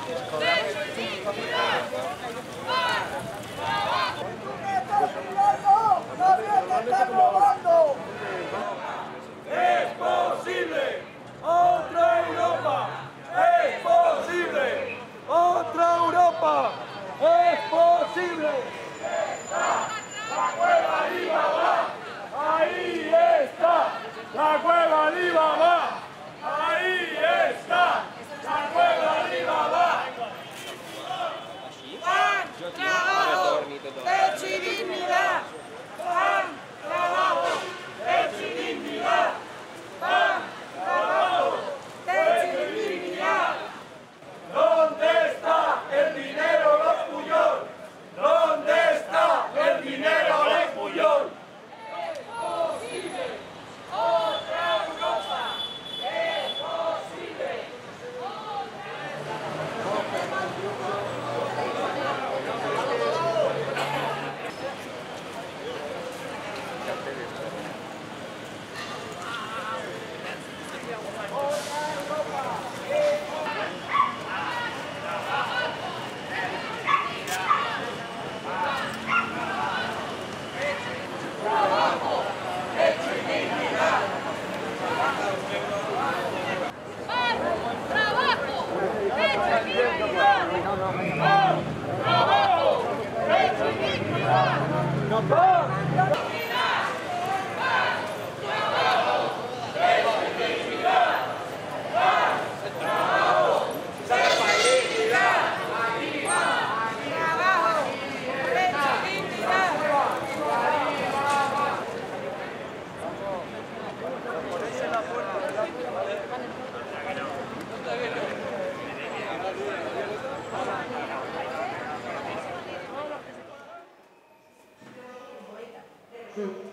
¡Es posible! ¡Otra Europa! ¡Es posible! ¡Otra Europa! ¡Es posible! ¡Está la cueva de Alibaba! ¡Ahí está! ¡La cueva de Alibaba! ¡Ahí está! ¡La cueva de Alibaba! ¡Pan, trabajo, techo y dignidad! ¡Pan, trabajo, techo y dignidad! ¡Pan, trabajo, techo y dignidad! ¿Dónde está el dinero de Pujol? ¿Dónde está el dinero de Pujol? ¡Es posible! ¡Otra Europa! ¡Es posible!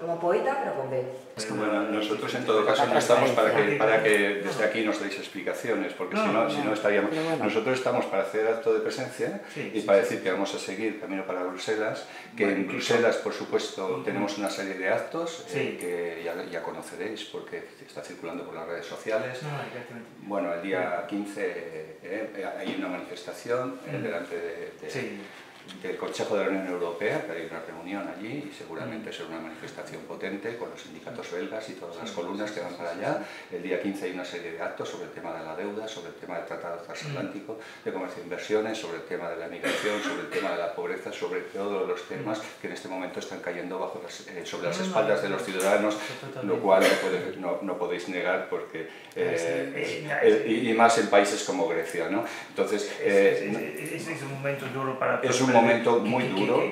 Como poeta, pero con B. Bueno, nosotros en todo caso no estamos para que desde aquí nos deis explicaciones, porque si no estaríamos... Nosotros estamos para hacer acto de presencia y para decir que vamos a seguir camino para Bruselas, que en Bruselas, por supuesto, tenemos una serie de actos que ya conoceréis porque está circulando por las redes sociales. Bueno, el día 15 hay una manifestación delante del Consejo de la Unión Europea, que hay una reunión allí y seguramente será una manifestación potente con los sindicatos belgas y todas las columnas que van para allá. El día 15 hay una serie de actos sobre el tema de la deuda, sobre el tema del Tratado Transatlántico, de comercio e inversiones, sobre el tema de la migración, sobre el tema de la pobreza, sobre todos los temas que en este momento están cayendo sobre las espaldas de los ciudadanos, lo cual no podéis negar porque y más en países como Grecia, ¿no? Entonces es un momento duro para... Es un momento muy duro,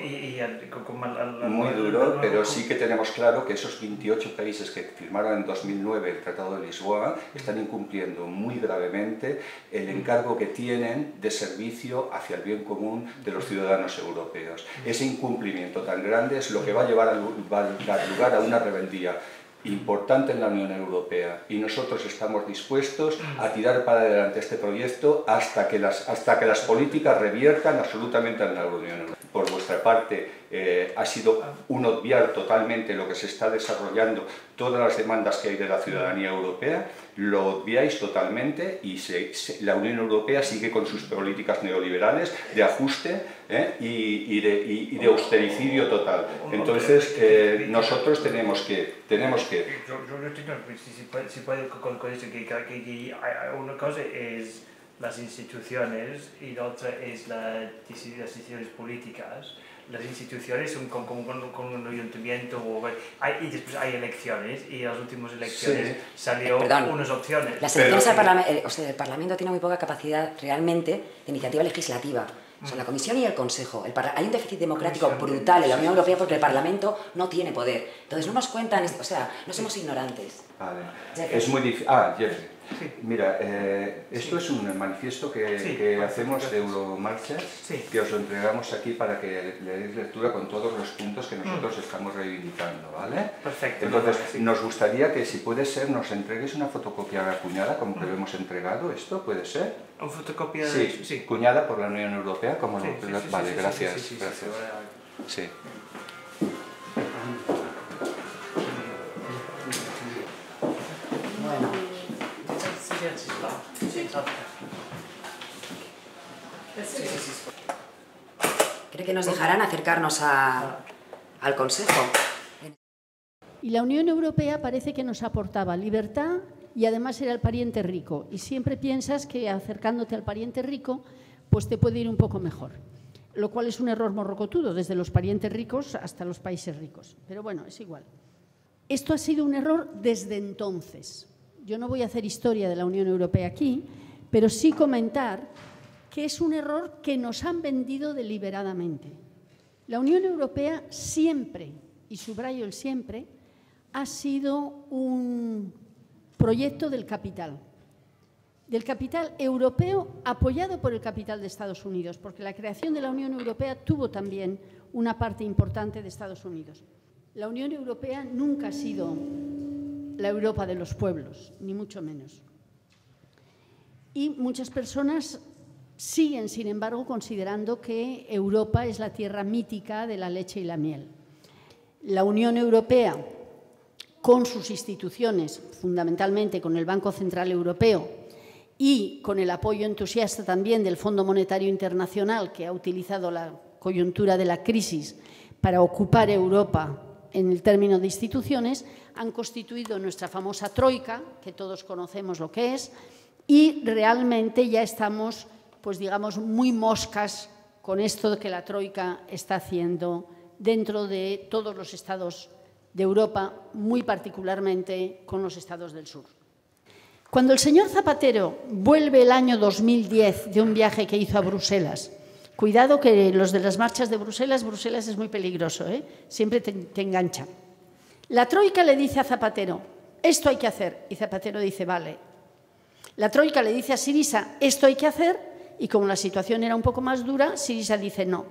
pero sí que tenemos claro que esos 28 países que firmaron en 2009 el Tratado de Lisboa están incumpliendo muy gravemente el encargo que tienen de servicio hacia el bien común de los ciudadanos europeos. Ese incumplimiento tan grande es lo que va a dar lugar a una rebeldía importante en la Unión Europea y nosotros estamos dispuestos a tirar para adelante este proyecto hasta que las políticas reviertan absolutamente en la Unión Europea. Por vuestra parte, ha sido un obviar totalmente lo que se está desarrollando, todas las demandas que hay de la ciudadanía europea, lo obviáis totalmente y la Unión Europea sigue con sus políticas neoliberales de ajuste y de austericidio total. Entonces, nosotros tenemos que... Si puedo con eso, que una cosa es las instituciones y la otra es las decisiones políticas. Las instituciones son como un ayuntamiento y después hay elecciones y en las últimas elecciones salieron unas opciones. Las elecciones al Parlamento, el Parlamento tiene muy poca capacidad realmente de iniciativa legislativa. O sea, la Comisión y el Consejo. Hay un déficit democrático brutal en la Unión Europea porque el Parlamento no tiene poder. Entonces no nos cuentan, o sea, no somos ignorantes. Vale. Es muy difícil. Jeffrey. Mira, esto es un manifiesto que hacemos de Euromarchas, que os lo entregamos aquí para que le deis lectura con todos los puntos que nosotros estamos reivindicando, ¿vale? Perfecto. Entonces, nos gustaría que, si puede ser, nos entregues una fotocopia cuñada, como que lo hemos entregado. ¿Esto puede ser? ¿Una fotocopia? Sí, cuñada por la Unión Europea, como lo... Vale, gracias. Sí. ¿Cree que nos dejarán acercarnos al Consejo? Y la Unión Europea parece que nos aportaba libertad y además era el pariente rico. Y siempre piensas que acercándote al pariente rico, pues te puede ir un poco mejor. Lo cual es un error morrocotudo, desde los parientes ricos hasta los países ricos. Pero bueno, es igual. Esto ha sido un error desde entonces. Yo no voy a hacer historia de la Unión Europea aquí, pero sí comentar que es un error que nos han vendido deliberadamente. La Unión Europea siempre, y subrayo el siempre, ha sido un proyecto del capital europeo apoyado por el capital de Estados Unidos, porque la creación de la Unión Europea tuvo también una parte importante de Estados Unidos. La Unión Europea nunca ha sido la Europa de los pueblos, ni mucho menos. Y muchas personas siguen, sin embargo, considerando que Europa es la tierra mítica de la leche y la miel. La Unión Europea, con sus instituciones, fundamentalmente con el Banco Central Europeo y con el apoyo entusiasta también del Fondo Monetario Internacional, que ha utilizado la coyuntura de la crisis para ocupar Europa en el término de instituciones, han constituido nuestra famosa troika, que todos conocemos lo que es, y realmente ya estamos, pues digamos, muy moscas con esto que la troika está haciendo dentro de todos los estados de Europa, muy particularmente con los estados del sur. Cuando el señor Zapatero vuelve el año 2010 de un viaje que hizo a Bruselas, cuidado que los de las marchas de Bruselas es muy peligroso, siempre te enganchan. La troika le dice a Zapatero, esto hay que hacer, y Zapatero dice, vale. La troika le dice a Syriza, esto hay que hacer, y como la situación era un poco más dura, Syriza dice no.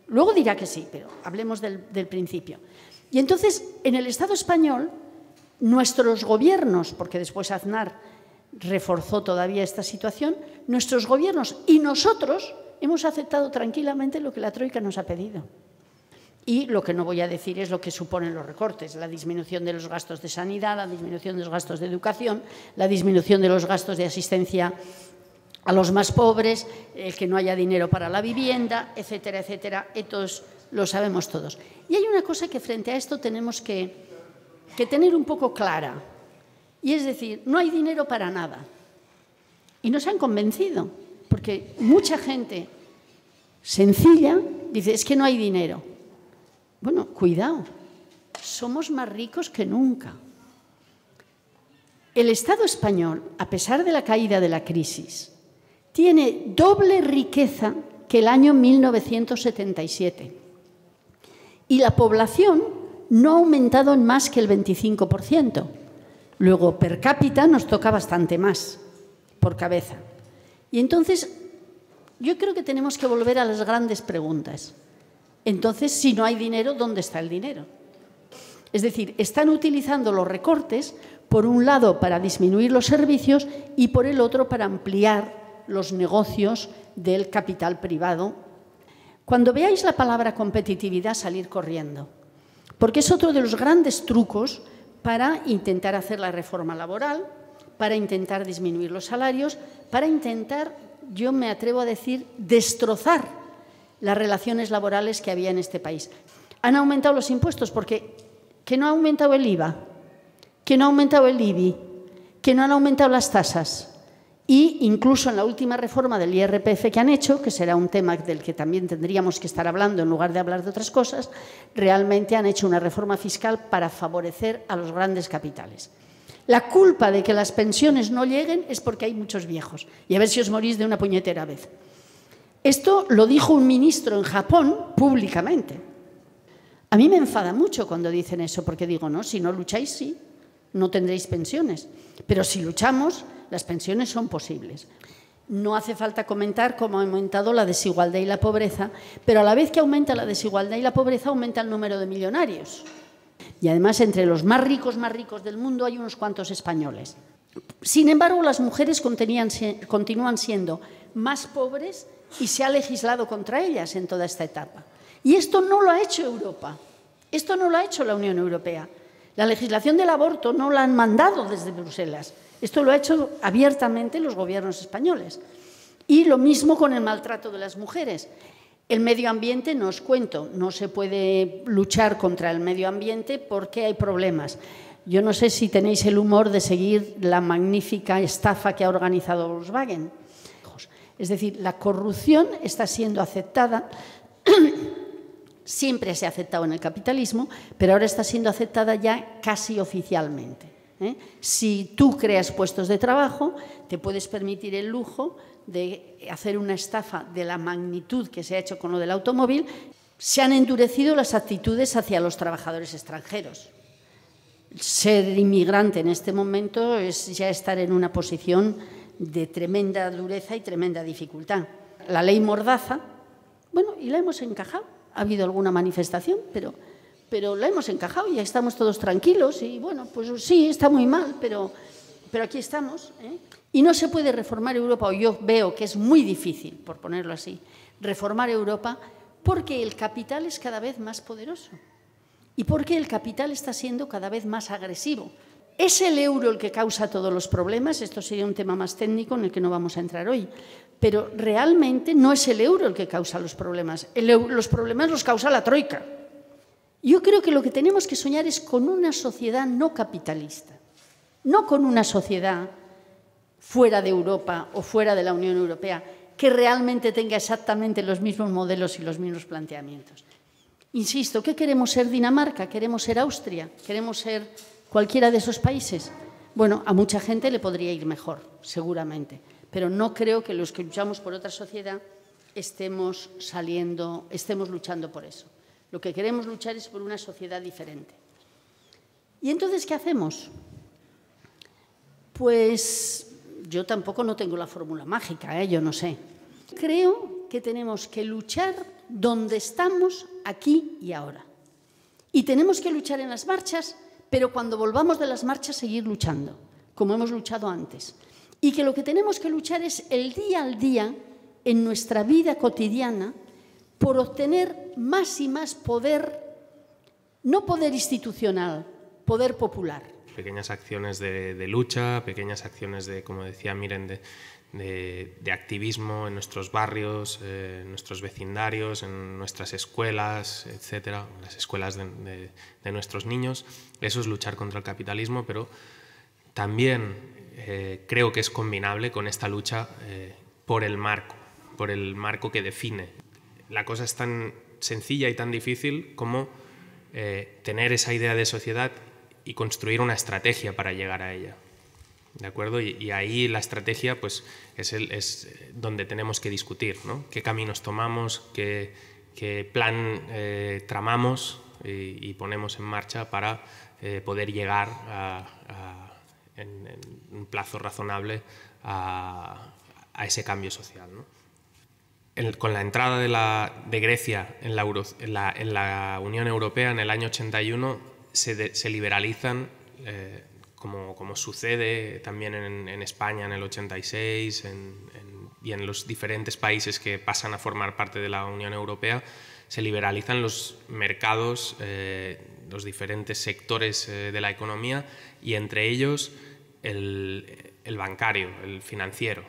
Luego dirá que sí, pero hablemos del principio. Y entonces, en el Estado español, nuestros gobiernos, porque después Aznar reforzó todavía esta situación, nuestros gobiernos y nosotros hemos aceptado tranquilamente lo que la troika nos ha pedido. Y lo que no voy a decir es lo que suponen los recortes, la disminución de los gastos de sanidad, la disminución de los gastos de educación, la disminución de los gastos de asistencia a los más pobres, el que no haya dinero para la vivienda, etcétera, etcétera. Estos lo sabemos todos. Y hay una cosa que frente a esto tenemos que tener un poco clara, y es decir, no hay dinero para nada. Y nos han convencido, porque mucha gente sencilla dice, es que no hay dinero. Bueno, cuidado, somos más ricos que nunca. El Estado español, a pesar de la caída de la crisis, tiene doble riqueza que el año 1977. Y la población no ha aumentado en más que el 25%. Luego, per cápita nos toca bastante más por cabeza. Y entonces, yo creo que tenemos que volver a las grandes preguntas. Entonces, si no hay dinero, ¿dónde está el dinero? Es decir, están utilizando los recortes, por un lado, para disminuir los servicios y por el otro, para ampliar los negocios del capital privado. Cuando veáis la palabra competitividad, salir corriendo, porque es otro de los grandes trucos para intentar hacer la reforma laboral, para intentar disminuir los salarios, para intentar, yo me atrevo a decir, destrozar las relaciones laborales que había en este país. Han aumentado los impuestos porque que no ha aumentado el IVA, que no ha aumentado el IBI, que no han aumentado las tasas. Y incluso en la última reforma del IRPF que han hecho, que será un tema del que también tendríamos que estar hablando en lugar de hablar de otras cosas, realmente han hecho una reforma fiscal para favorecer a los grandes capitales. La culpa de que las pensiones no lleguen es porque hay muchos viejos. Y a ver si os morís de una puñetera vez. Esto lo dijo un ministro en Japón públicamente. A mí me enfada mucho cuando dicen eso, porque digo, no, si no lucháis, sí, no tendréis pensiones. Pero si luchamos, las pensiones son posibles. No hace falta comentar cómo ha aumentado la desigualdad y la pobreza, pero a la vez que aumenta la desigualdad y la pobreza, aumenta el número de millonarios. Y además, entre los más ricos del mundo hay unos cuantos españoles. Sin embargo, las mujeres continúan siendo más pobres y se ha legislado contra ellas en toda esta etapa. Y esto no lo ha hecho Europa, esto no lo ha hecho la Unión Europea. La legislación del aborto no la han mandado desde Bruselas. Esto lo ha hecho abiertamente los gobiernos españoles. Y lo mismo con el maltrato de las mujeres. El medio ambiente, no os cuento, no se puede luchar contra el medio ambiente porque hay problemas. Yo no sé si tenéis el humor de seguir la magnífica estafa que ha organizado Volkswagen. Es decir, la corrupción está siendo aceptada, siempre se ha aceptado en el capitalismo, pero ahora está siendo aceptada ya casi oficialmente. Si tú creas puestos de trabajo, te puedes permitir el lujo de hacer una estafa de la magnitud que se ha hecho con lo del automóvil. Se han endurecido las actitudes hacia los trabajadores extranjeros. Ser inmigrante en este momento es ya estar en una posición de tremenda dureza y tremenda dificultad. La ley Mordaza, bueno, y la hemos encajado. Ha habido alguna manifestación, pero la hemos encajado y ya estamos todos tranquilos y, bueno, pues sí, está muy mal, pero aquí estamos. Y no se puede reformar Europa, o yo veo que es muy difícil, por ponerlo así, reformar Europa porque el capital es cada vez más poderoso. Y porque el capital está siendo cada vez más agresivo. ¿Es el euro el que causa todos los problemas? Esto sería un tema más técnico en el que no vamos a entrar hoy. Pero realmente no es el euro el que causa los problemas. Los problemas los causa la troika. Yo creo que lo que tenemos que soñar es con una sociedad no capitalista. No con una sociedad fuera de Europa o fuera de la Unión Europea que realmente tenga exactamente los mismos modelos y los mismos planteamientos. Insisto, ¿qué queremos ser? ¿Dinamarca? ¿Queremos ser Austria? ¿Queremos ser cualquiera de esos países? Bueno, a mucha gente le podría ir mejor, seguramente, pero no creo que los que luchamos por otra sociedad estemos luchando por eso. Lo que queremos luchar es por una sociedad diferente. ¿Y entonces qué hacemos? Pues yo tampoco no tengo la fórmula mágica, yo no sé. Creo que tenemos que luchar donde estamos, aquí y ahora. Y tenemos que luchar en las marchas, pero cuando volvamos de las marchas seguir luchando, como hemos luchado antes. Y que lo que tenemos que luchar es el día al día, en nuestra vida cotidiana, por obtener más y más poder, no poder institucional, poder popular. Pequeñas acciones de lucha, pequeñas acciones de, como decía Miren, de activismo en nuestros barrios, en nuestros vecindarios, en nuestras escuelas, etcétera, en las escuelas de nuestros niños. Eso es luchar contra el capitalismo, pero también creo que es combinable con esta lucha por el marco que define. La cosa es tan sencilla y tan difícil como tener esa idea de sociedad y construir una estrategia para llegar a ella. ¿De acuerdo? Y ahí la estrategia pues, es donde tenemos que discutir, ¿no? Qué caminos tomamos, qué plan tramamos y ponemos en marcha para poder llegar en un plazo razonable a ese cambio social, ¿no? Con la entrada de Grecia en la Unión Europea en el año 81 se liberalizan, como sucede también en España en el 86 y en los diferentes países que pasan a formar parte de la Unión Europea, se liberalizan los mercados, los diferentes sectores de la economía y entre ellos el bancario, el financiero.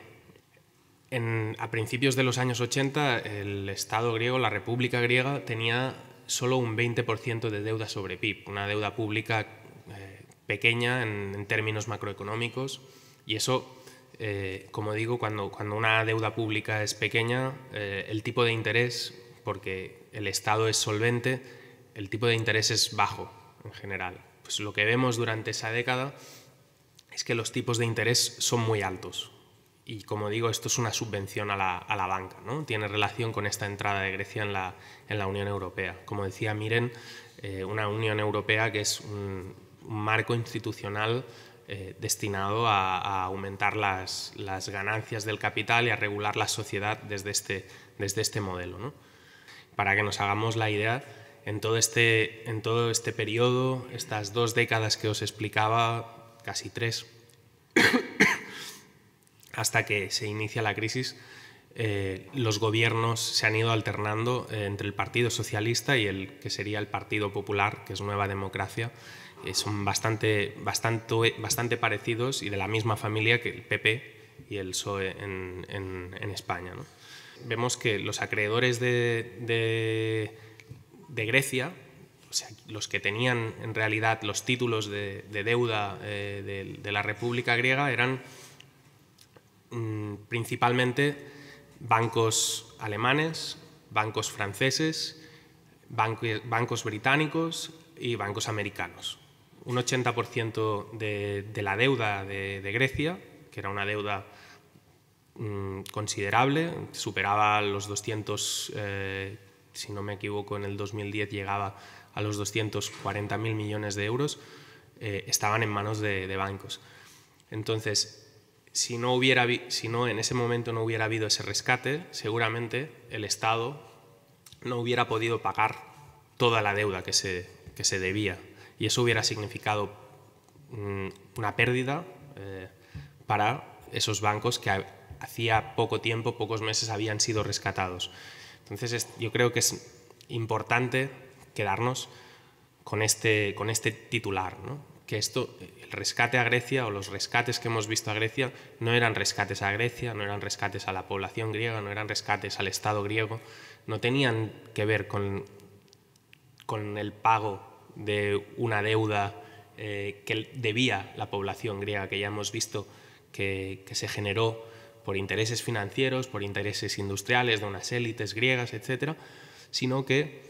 A principios de los años 80 el Estado griego, la República griega, tenía solo un 20% de deuda sobre PIB, una deuda pública pequeña en términos macroeconómicos, y eso, como digo, cuando una deuda pública es pequeña, el tipo de interés, porque el Estado es solvente, el tipo de interés es bajo en general. Pues lo que vemos durante esa década es que los tipos de interés son muy altos. Y como digo, esto es una subvención a la banca, ¿no? Tiene relación con esta entrada de Grecia en la Unión Europea. Como decía Miren, una Unión Europea que es un marco institucional destinado a aumentar las ganancias del capital y a regular la sociedad desde este modelo, ¿no? Para que nos hagamos la idea, en todo este periodo, estas 2 décadas que os explicaba, casi 3, hasta que se inicia la crisis, los gobiernos se han ido alternando entre el Partido Socialista y el que sería el Partido Popular, que es Nueva Democracia. Son bastante parecidos y de la misma familia que el PP y el PSOE en España, ¿no? Vemos que los acreedores de Grecia, o sea, los que tenían en realidad los títulos de deuda de la República Griega, eran principalmente bancos alemanes, bancos franceses, bancos británicos y bancos americanos. Un 80% de la deuda de Grecia, que era una deuda considerable, superaba los 200, si no me equivoco, en el 2010 llegaba a los 240.000 millones de euros, estaban en manos de bancos. Entonces, si en ese momento no hubiera habido ese rescate, seguramente el Estado no hubiera podido pagar toda la deuda que se debía, y eso hubiera significado una pérdida para esos bancos que hacía poco tiempo, pocos meses, habían sido rescatados. Entonces yo creo que es importante quedarnos con este titular, ¿no? Que el rescate a Grecia, o los rescates que hemos visto a Grecia, no eran rescates a Grecia, no eran rescates a la población griega, no eran rescates al Estado griego, no tenían que ver con el pago de una deuda que debía la población griega, que ya hemos visto que se generó por intereses financieros, por intereses industriales de unas élites griegas, etc., sino que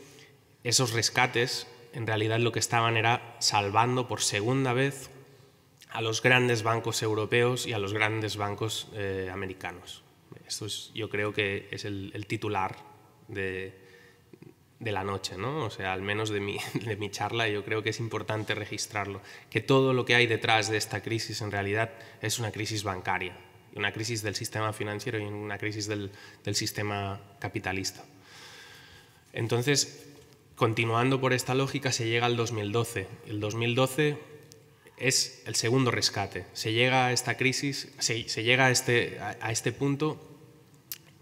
esos rescates en realidad lo que estaban era salvando por segunda vez a los grandes bancos europeos y a los grandes bancos americanos. Esto yo creo que es el titular de la noche, ¿no? O sea, al menos de mi charla, yo creo que es importante registrarlo, que todo lo que hay detrás de esta crisis en realidad es una crisis bancaria, una crisis del sistema financiero y una crisis del sistema capitalista. Entonces, continuando por esta lógica, se llega al 2012. El 2012 es el segundo rescate. Se llega a esta crisis, se llega a este punto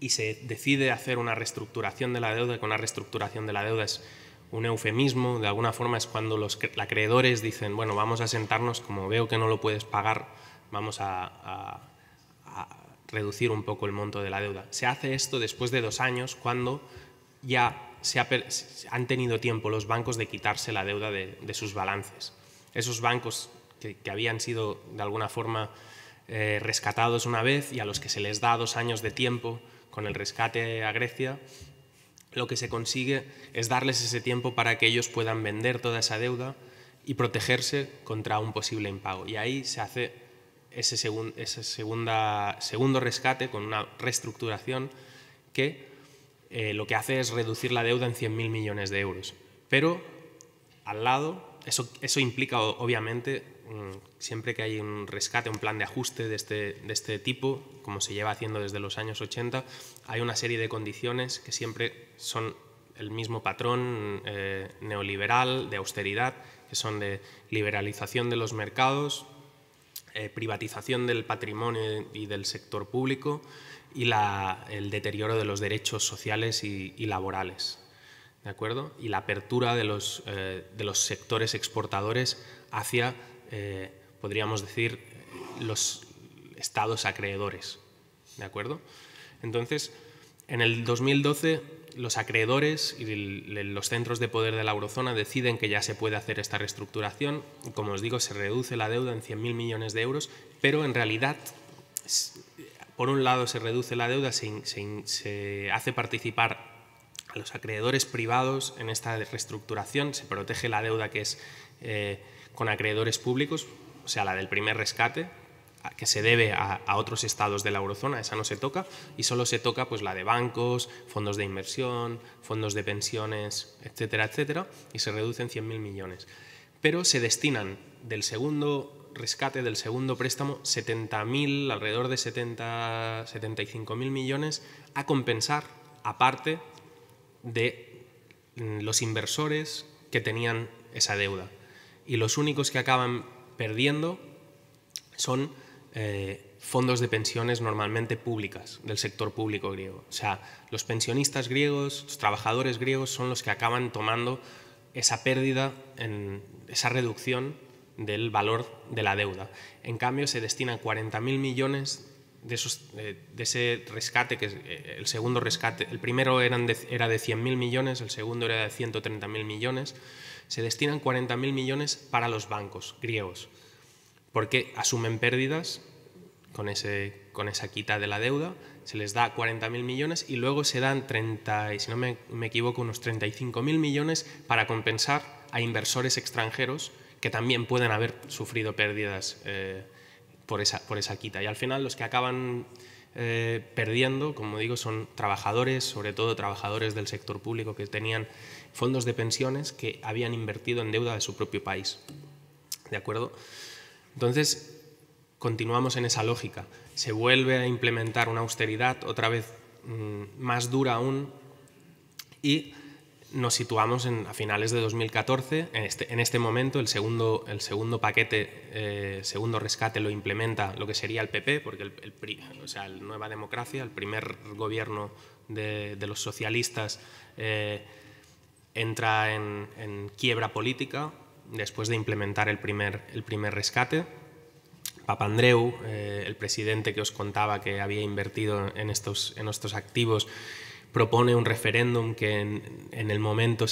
y se decide hacer una reestructuración de la deuda, que una reestructuración de la deuda es un eufemismo, de alguna forma es cuando los acreedores dicen, bueno, vamos a sentarnos, como veo que no lo puedes pagar, vamos a reducir un poco el monto de la deuda. Se hace esto después de 2 años, cuando ya han tenido tiempo los bancos de quitarse la deuda de sus balances. Esos bancos que habían sido de alguna forma rescatados una vez y a los que se les da 2 años de tiempo con el rescate a Grecia, lo que se consigue es darles ese tiempo para que ellos puedan vender toda esa deuda y protegerse contra un posible impago. Y ahí se hace ese segundo rescate con una reestructuración que lo que hace es reducir la deuda en 100.000 millones de euros. Pero al lado, eso implica obviamente, siempre que hay un rescate, un plan de ajuste de este tipo, como se lleva haciendo desde los años 80, hay una serie de condiciones que siempre son el mismo patrón neoliberal, de austeridad, que son de liberalización de los mercados, privatización del patrimonio y del sector público, y el deterioro de los derechos sociales y laborales, ¿de acuerdo? Y la apertura de los sectores exportadores hacia, podríamos decir, los estados acreedores, ¿de acuerdo? Entonces, en el 2012, los acreedores y los centros de poder de la eurozona deciden que ya se puede hacer esta reestructuración. Como os digo, se reduce la deuda en 100.000 millones de euros, pero en realidad, por un lado se reduce la deuda, se hace participar a los acreedores privados en esta reestructuración, se protege la deuda que es con acreedores públicos, o sea, la del primer rescate, que se debe a otros estados de la eurozona, esa no se toca, y solo se toca pues, la de bancos, fondos de inversión, fondos de pensiones, etcétera, etcétera, y se reducen 100.000 millones. Pero se destinan del segundo rescate, del segundo préstamo, 70.000, alrededor de 75.000 millones a compensar, aparte de los inversores que tenían esa deuda. Y los únicos que acaban perdiendo son fondos de pensiones normalmente públicas, del sector público griego. O sea, los pensionistas griegos, los trabajadores griegos son los que acaban tomando esa pérdida, esa reducción del valor de la deuda. En cambio, se destinan 40.000 millones ese rescate, que es el segundo rescate, el primero era de 100.000 millones, el segundo era de 130.000 millones, se destinan 40.000 millones para los bancos griegos, porque asumen pérdidas con esa quita de la deuda, se les da 40.000 millones y luego se dan si no me equivoco, unos 35.000 millones para compensar a inversores extranjeros que también pueden haber sufrido pérdidas por esa quita. Y al final los que acaban perdiendo, como digo, son trabajadores, sobre todo trabajadores del sector público que tenían fondos de pensiones que habían invertido en deuda de su propio país. ¿De acuerdo? Entonces, continuamos en esa lógica. Se vuelve a implementar una austeridad, otra vez más dura aún, y nos situamos a finales de 2014. En este momento el segundo paquete, segundo rescate lo implementa lo que sería el PP, porque el Nueva Democracia, el primer gobierno de los socialistas, entra en quiebra política después de implementar el primer rescate. Papandreou, el presidente que os contaba que había invertido en estos activos, propone un referéndum que en el momento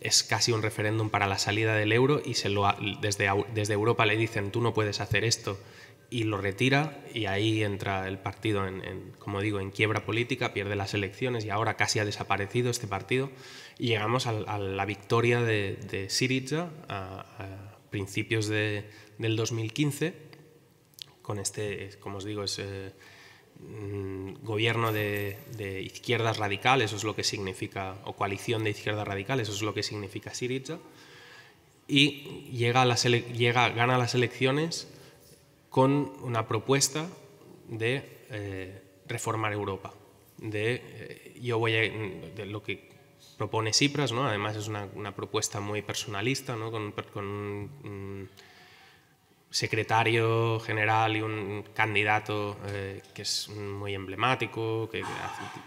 es casi un referéndum para la salida del euro, y desde Europa le dicen tú no puedes hacer esto, y lo retira, y ahí entra el partido como digo, en quiebra política, pierde las elecciones y ahora casi ha desaparecido este partido, y llegamos a la victoria de Syriza a principios del 2015 con como os digo, gobierno de izquierdas radicales, eso es lo que significa, o coalición de izquierdas radicales, eso es lo que significa Syriza, y gana las elecciones con una propuesta de reformar Europa, de lo que propone Tsipras, ¿no? Además es una propuesta muy personalista, ¿no? con un secretario general y un candidato que es muy emblemático, que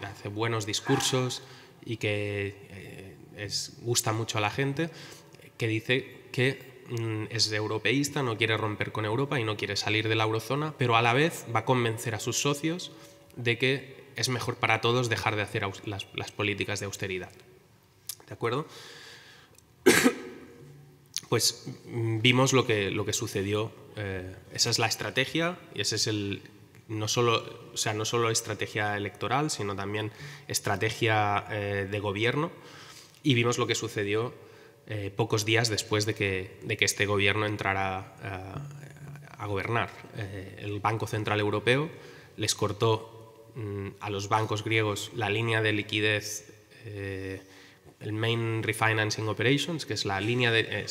hace buenos discursos y que gusta mucho a la gente, que dice que es europeísta, no quiere romper con Europa y no quiere salir de la eurozona, pero a la vez va a convencer a sus socios de que es mejor para todos dejar de hacer las políticas de austeridad. ¿De acuerdo? Pues vimos lo que sucedió. Esa es la estrategia, y ese es no solo estrategia electoral, sino también estrategia de gobierno, y vimos lo que sucedió pocos días después de que este gobierno entrara a gobernar. El Banco Central Europeo les cortó a los bancos griegos la línea de liquidez, el Main Refinancing Operations, que es la línea de...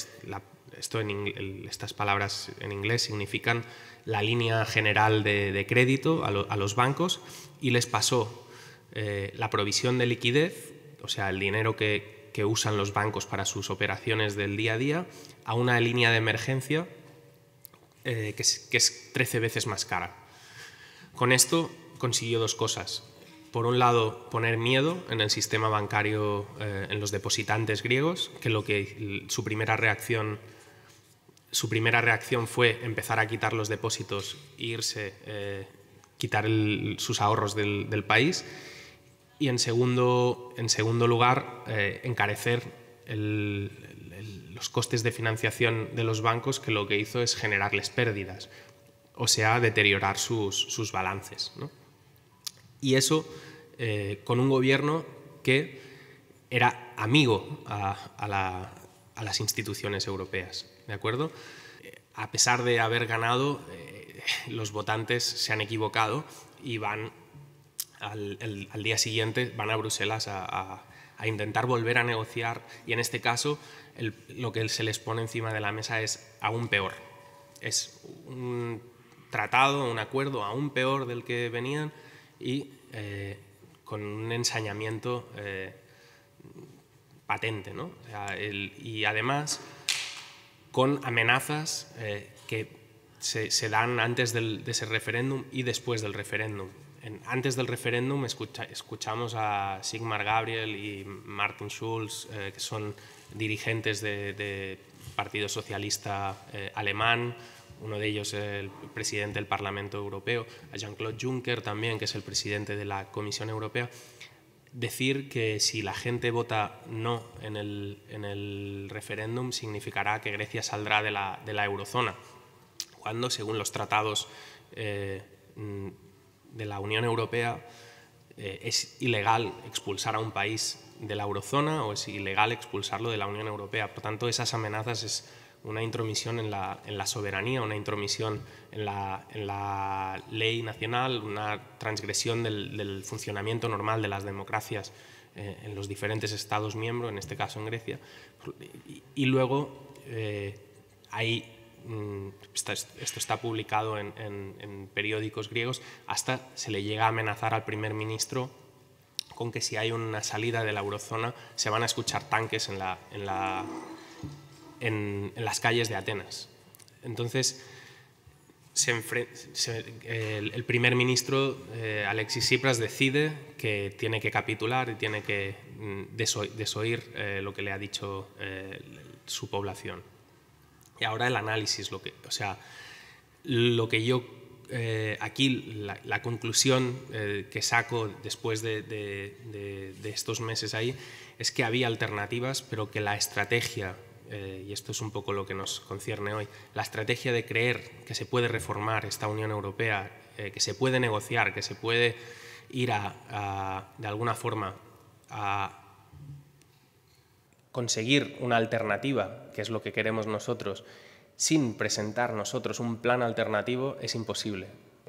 estas palabras en inglés significan la línea general de crédito a los bancos, y les pasó la provisión de liquidez, o sea, el dinero que usan los bancos para sus operaciones del día a día, a una línea de emergencia que es 13 veces más cara. Con esto consiguió dos cosas. Por un lado, poner miedo en el sistema bancario, en los depositantes griegos, que su primera reacción fue empezar a quitar los depósitos e irse, quitar sus ahorros del país, y en segundo lugar, encarecer los costes de financiación de los bancos, que lo que hizo es generarles pérdidas, o sea, deteriorar sus balances, ¿no? Y eso con un gobierno que era amigo a las instituciones europeas, ¿de acuerdo? A pesar de haber ganado, los votantes se han equivocado y van al día siguiente van a Bruselas a intentar volver a negociar, y en este caso lo que se les pone encima de la mesa es aún peor. Es un tratado, un acuerdo aún peor del que venían, y con un ensañamiento patente, ¿no? O sea, y además con amenazas que se dan antes de ese referéndum y después del referéndum. Antes del referéndum escuchamos a Sigmar Gabriel y Martin Schulz, que son dirigentes del Partido Socialista alemán, uno de ellos el presidente del Parlamento Europeo, a Jean-Claude Juncker también, que es el presidente de la Comisión Europea, decir que si la gente vota no en el referéndum significará que Grecia saldrá de la eurozona, cuando, según los tratados de la Unión Europea, es ilegal expulsar a un país de la eurozona o es ilegal expulsarlo de la Unión Europea. Por tanto, esas amenazas es una intromisión en la soberanía, una intromisión en la ley nacional, una transgresión del funcionamiento normal de las democracias en los diferentes Estados miembros, en este caso en Grecia. Y luego, esto está publicado en periódicos griegos, hasta se le llega a amenazar al primer ministro con que si hay una salida de la eurozona se van a escuchar tanques en las calles de Atenas. Entonces, el primer ministro, Alexis Tsipras, decide que tiene que capitular y tiene que desoír lo que le ha dicho su población. Y ahora el análisis, lo que yo aquí, la conclusión que saco después de estos meses ahí es que había alternativas, pero que la estrategia, y esto es un poco lo que nos concierne hoy, la estrategia de creer que se puede reformar esta Unión Europea, que se puede negociar, que se puede ir de alguna forma a conseguir una alternativa, que es lo que queremos nosotros, sin presentar nosotros un plan alternativo, es imposible.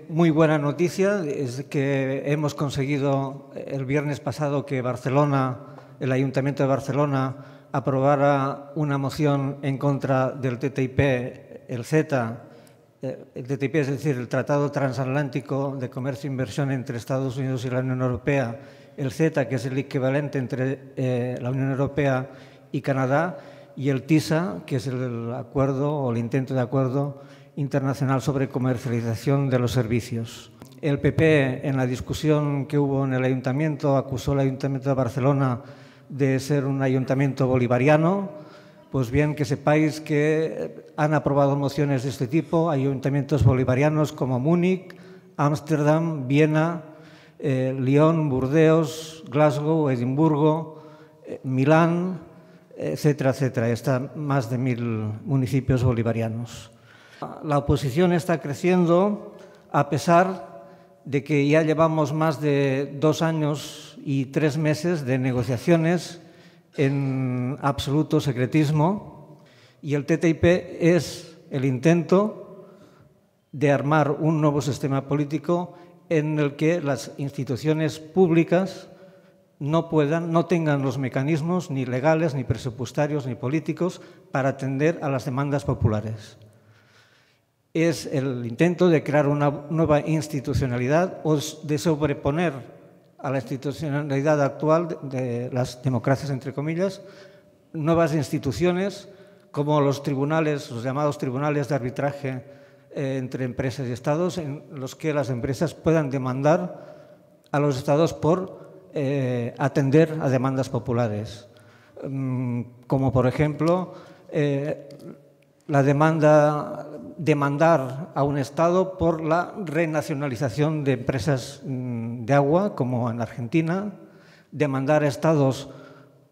Muy buena noticia es que hemos conseguido el viernes pasado que el Ayuntamiento de Barcelona aprobara una moción en contra del TTIP, el CETA. El TTIP, es decir, el Tratado Transatlántico de Comercio e Inversión entre Estados Unidos y la Unión Europea, el CETA, que es el equivalente entre la Unión Europea y Canadá, y el TISA, que es el acuerdo o el intento de acuerdo internacional sobre comercialización de los servicios. El PP, en la discusión que hubo en el Ayuntamiento, acusó al Ayuntamiento de Barcelona de ser un ayuntamiento bolivariano. Pues bien, que sepáis que han aprobado mociones de este tipo ayuntamientos bolivarianos como Múnich, Ámsterdam, Viena, Lyon, Burdeos, Glasgow, Edimburgo, Milán, etcétera, etcétera. Están más de 1000 municipios bolivarianos. La oposición está creciendo a pesar de que ya llevamos más de 2 años y 3 meses de negociaciones en absoluto secretismo, y el TTIP es el intento de armar un nuevo sistema político en el que las instituciones públicas no tengan los mecanismos ni legales, ni presupuestarios, ni políticos para atender a las demandas populares. Es el intento de crear una nueva institucionalidad o de sobreponer a la institucionalidad actual de las democracias, entre comillas, nuevas instituciones como los tribunales, los llamados tribunales de arbitraje entre empresas y estados, en los que las empresas puedan demandar a los estados por atender a demandas populares, como por ejemplo demandar a un Estado por la renacionalización de empresas de agua, como en Argentina, demandar a Estados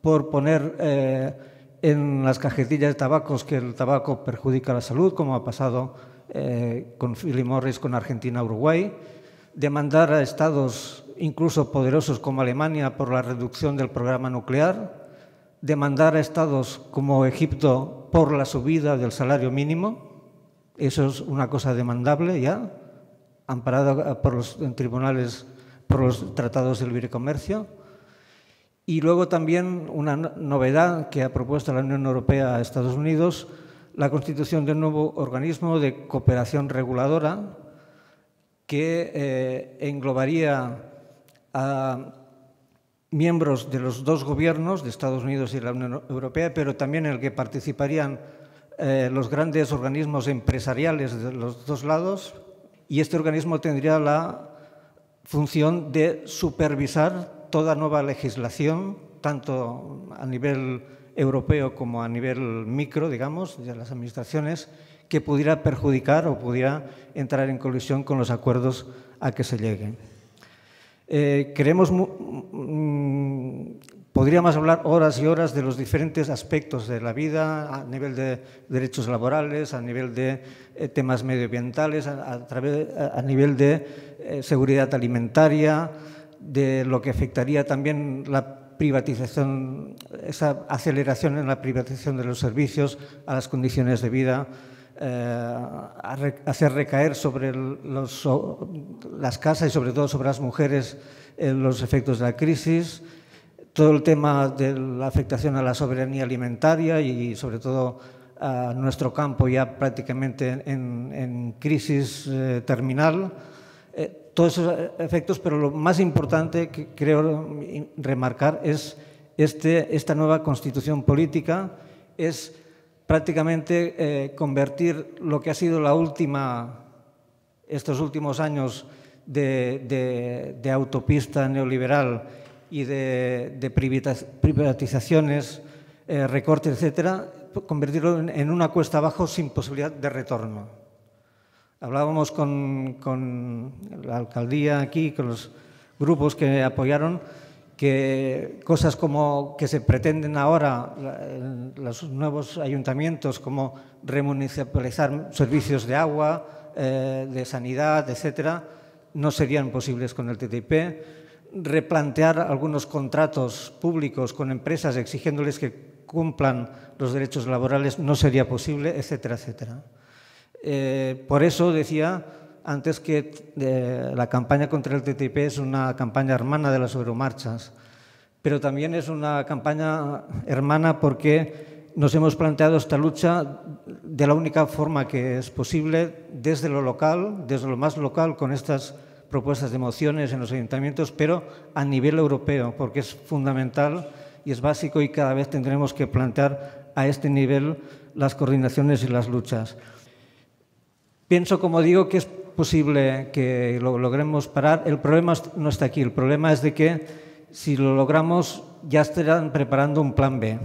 por poner en las cajetillas de tabacos que el tabaco perjudica la salud, como ha pasado con Philip Morris con Argentina, Uruguay, demandar a Estados incluso poderosos como Alemania por la reducción del programa nuclear, demandar a Estados como Egipto por la subida del salario mínimo. Eso es una cosa demandable ya, amparada por los tribunales, por los tratados del libre comercio. Y luego también una novedad que ha propuesto la Unión Europea a Estados Unidos, la constitución de un nuevo organismo de cooperación reguladora que englobaría a miembros de los 2 gobiernos, de Estados Unidos y la Unión Europea, pero también en el que participarían los grandes organismos empresariales de los 2 lados, y este organismo tendría la función de supervisar toda nueva legislación, tanto a nivel europeo como a nivel micro, digamos, de las administraciones, que pudiera perjudicar o pudiera entrar en colisión con los acuerdos a que se llegue. Podríamos hablar horas y horas de los diferentes aspectos de la vida a nivel de derechos laborales, a nivel de temas medioambientales, a nivel de seguridad alimentaria, de lo que afectaría también la privatización, esa aceleración en la privatización de los servicios, a las condiciones de vida, hacer recaer sobre las casas y sobre todo sobre las mujeres los efectos de la crisis, todo el tema de la afectación a la soberanía alimentaria y sobre todo a nuestro campo ya prácticamente en crisis terminal, todos esos efectos, pero lo más importante que creo remarcar es esta nueva constitución política, es prácticamente convertir lo que ha sido estos últimos años de autopista neoliberal y de privatizaciones, recortes, etcétera, convertirlo en una cuesta abajo sin posibilidad de retorno. Hablábamos con la alcaldía aquí, con los grupos que apoyaron, que cosas como que se pretenden ahora en los nuevos ayuntamientos, como remunicipalizar servicios de agua, de sanidad, etcétera, no serían posibles con el TTIP. Replantear algunos contratos públicos con empresas exigiéndoles que cumplan los derechos laborales no sería posible, etcétera, etcétera. Por eso decía antes que la campaña contra el TTIP es una campaña hermana de las euromarchas, pero también es una campaña hermana porque nos hemos planteado esta lucha de la única forma que es posible, desde lo local, desde lo más local, con estas propuestas de mociones en los ayuntamientos, pero a nivel europeo, porque es fundamental y es básico y cada vez tendremos que plantear a este nivel las coordinaciones y las luchas. Pienso, como digo, que es posible que lo logremos parar. El problema no está aquí, el problema es de que si lo logramos ya estarán preparando un plan B.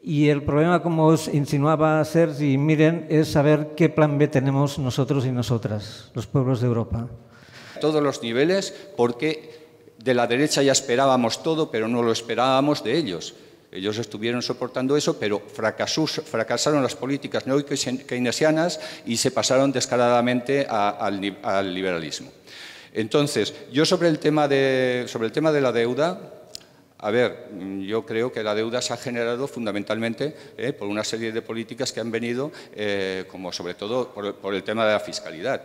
Y el problema, como os insinuaba Sergi y Miren, es saber qué plan B tenemos nosotros y nosotras, los pueblos de Europa. A todos los niveles, porque de la derecha ya esperábamos todo, pero no lo esperábamos de ellos. Ellos estuvieron soportando eso, pero fracasaron las políticas neo-keynesianas y se pasaron descaradamente al liberalismo. Entonces, yo sobre el tema de la deuda, a ver, yo creo que la deuda se ha generado fundamentalmente por una serie de políticas que han venido, como sobre todo por el tema de la fiscalidad.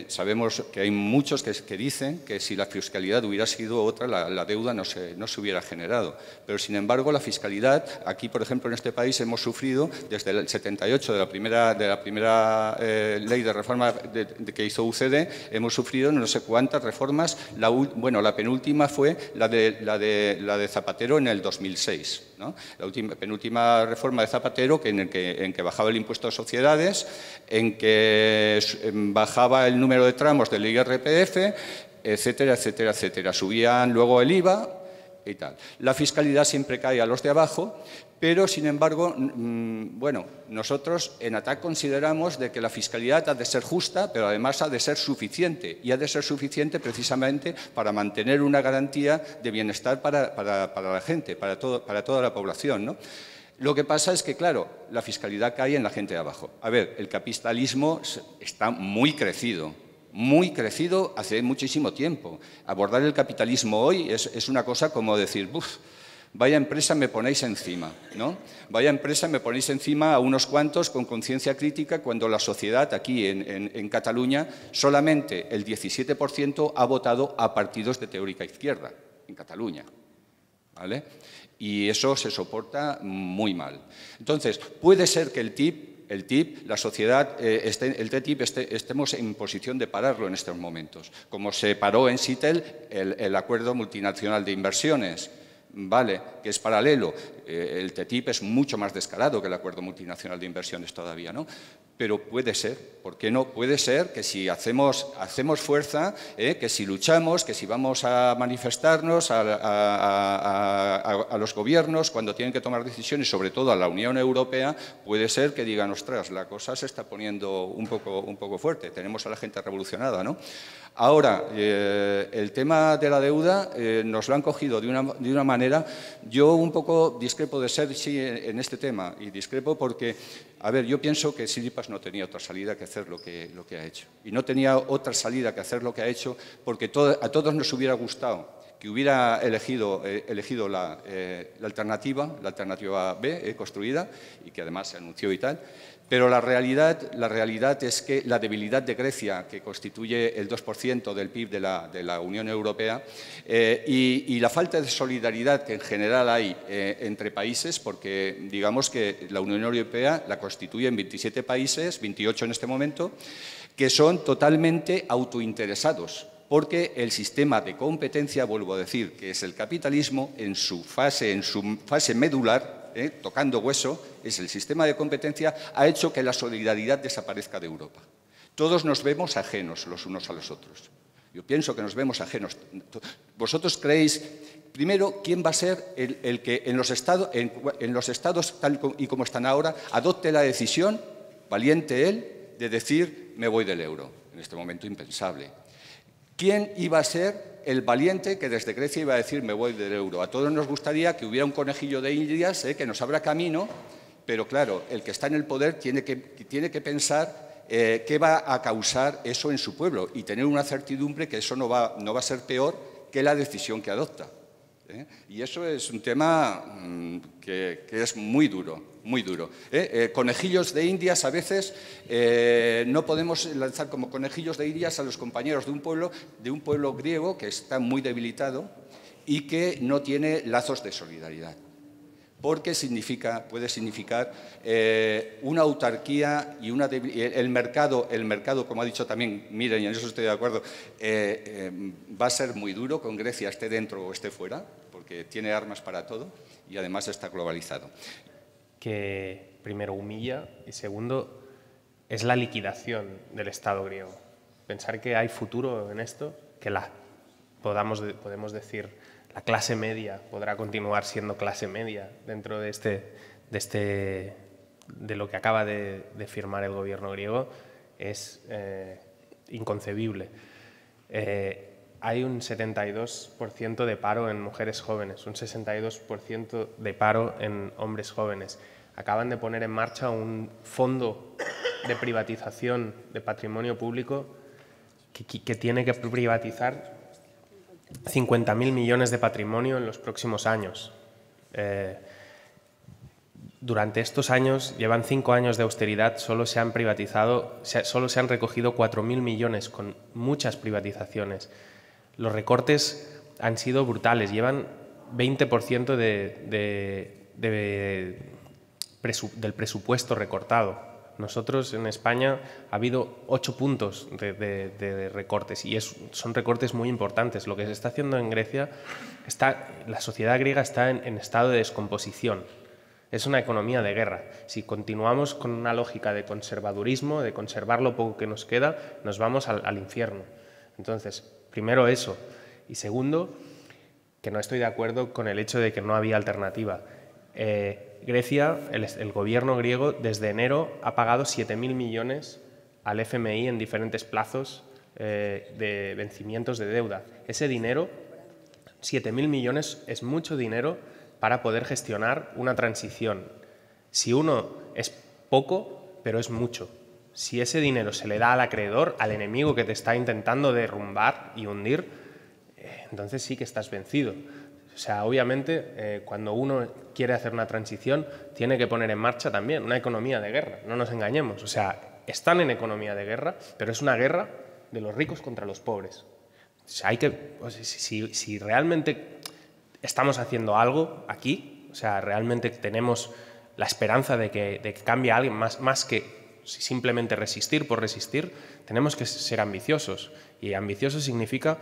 Sabemos que hay muchos que dicen que si la fiscalidad hubiera sido otra, la deuda no se hubiera generado. Pero, sin embargo, la fiscalidad, aquí, por ejemplo, en este país hemos sufrido, desde el 78, de la primera ley de reforma que hizo UCD, hemos sufrido no sé cuántas reformas. La penúltima fue la de Zapatero en el 2006. ¿No? La penúltima reforma de Zapatero, en que bajaba el impuesto a sociedades, en que bajaba el número de tramos del IRPF, etcétera, etcétera, etcétera. Subían luego el IVA y tal. La fiscalidad siempre cae a los de abajo, pero, sin embargo, bueno, nosotros en ATAC consideramos de que la fiscalidad ha de ser justa, pero además ha de ser suficiente, y ha de ser suficiente precisamente para mantener una garantía de bienestar para la gente, para toda la población, ¿no? Lo que pasa es que, claro, la fiscalidad cae en la gente de abajo. A ver, el capitalismo está muy crecido hace muchísimo tiempo. Abordar el capitalismo hoy es una cosa como decir, ¡buf! Vaya empresa me ponéis encima, ¿no? Vaya empresa me ponéis encima a unos cuantos con conciencia crítica, cuando la sociedad aquí en Cataluña solamente el 17% ha votado a partidos de teórica izquierda en Cataluña, ¿vale? Y eso se soporta muy mal. Entonces, puede ser que el TTIP, la sociedad, estemos en posición de pararlo en estos momentos, como se paró en Seattle el Acuerdo Multinacional de Inversiones, ¿vale?, que es paralelo. El TTIP es mucho más descarado que el Acuerdo Multinacional de Inversiones todavía, ¿no? pero puede ser, ¿por qué no? Puede ser que si hacemos fuerza, que si luchamos, que si vamos a manifestarnos a los gobiernos cuando tienen que tomar decisiones, sobre todo a la Unión Europea, puede ser que digan, ostras, la cosa se está poniendo un poco fuerte, tenemos a la gente revolucionada, ¿no? Ahora, el tema de la deuda nos lo han cogido de una manera. Yo un poco discrepo de Sergi en este tema, y discrepo porque, a ver, yo pienso que Tsipras no tenía otra salida que hacer lo que ha hecho. Y no tenía otra salida que hacer lo que ha hecho porque a todos nos hubiera gustado que hubiera elegido la alternativa B construida y que además se anunció y tal. Pero la realidad es que la debilidad de Grecia, que constituye el 2% del PIB de la Unión Europea, y la falta de solidaridad que en general hay entre países, porque digamos que la Unión Europea la constituyen 27 países, 28 en este momento, que son totalmente autointeresados, porque el sistema de competencia, vuelvo a decir, que es el capitalismo, en su fase medular, tocando hueso, es el sistema de competencia, ha hecho que la solidaridad desaparezca de Europa. Todos nos vemos ajenos los unos a los otros. Yo pienso que nos vemos ajenos. ¿Vosotros creéis, primero, quién va a ser el que en los estados tal y como están ahora, adopte la decisión, valiente él, de decir, me voy del euro? En este momento impensable. ¿Quién iba a ser el valiente que desde Grecia iba a decir me voy del euro? A todos nos gustaría que hubiera un conejillo de Indias que nos abra camino, pero claro, el que está en el poder tiene que pensar qué va a causar eso en su pueblo y tener una certidumbre que eso no va a ser peor que la decisión que adopta. Y eso es un tema que es muy duro. Muy duro. Conejillos de Indias, a veces no podemos lanzar como conejillos de Indias a los compañeros de un pueblo griego que está muy debilitado y que no tiene lazos de solidaridad. Porque puede significar una autarquía y el mercado, como ha dicho también, miren, y en eso estoy de acuerdo, va a ser muy duro con Grecia, esté dentro o esté fuera, porque tiene armas para todo y además está globalizado. Que primero humilla y segundo es la liquidación del Estado griego. Pensar que hay futuro en esto, que podemos decir la clase media podrá continuar siendo clase media dentro de lo que acaba de firmar el gobierno griego, es inconcebible. Hay un 72% de paro en mujeres jóvenes, un 62% de paro en hombres jóvenes. Acaban de poner en marcha un fondo de privatización de patrimonio público que tiene que privatizar 50.000 millones de patrimonio en los próximos años. Durante estos años, llevan 5 años de austeridad, solo se han recogido 4.000 millones con muchas privatizaciones. Los recortes han sido brutales, llevan 20% del presupuesto recortado. Nosotros en España ha habido 8 puntos de recortes y son recortes muy importantes. Lo que se está haciendo en Grecia, la sociedad griega está en estado de descomposición. Es una economía de guerra. Si continuamos con una lógica de conservadurismo, de conservar lo poco que nos queda, nos vamos al infierno. Entonces, primero eso. Y segundo, que no estoy de acuerdo con el hecho de que no había alternativa. Grecia, el gobierno griego, desde enero ha pagado 7.000 millones al FMI en diferentes plazos de vencimientos de deuda. Ese dinero, 7.000 millones, es mucho dinero para poder gestionar una transición. Si uno es poco, pero es mucho. Si ese dinero se le da al acreedor, al enemigo que te está intentando derrumbar y hundir, entonces sí que estás vencido. O sea, obviamente, cuando uno quiere hacer una transición, tiene que poner en marcha también una economía de guerra, no nos engañemos. O sea, están en economía de guerra, pero es una guerra de los ricos contra los pobres. O sea, si realmente estamos haciendo algo aquí, o sea, realmente tenemos la esperanza de que cambie alguien más que simplemente resistir por resistir, tenemos que ser ambiciosos. Y ambicioso significa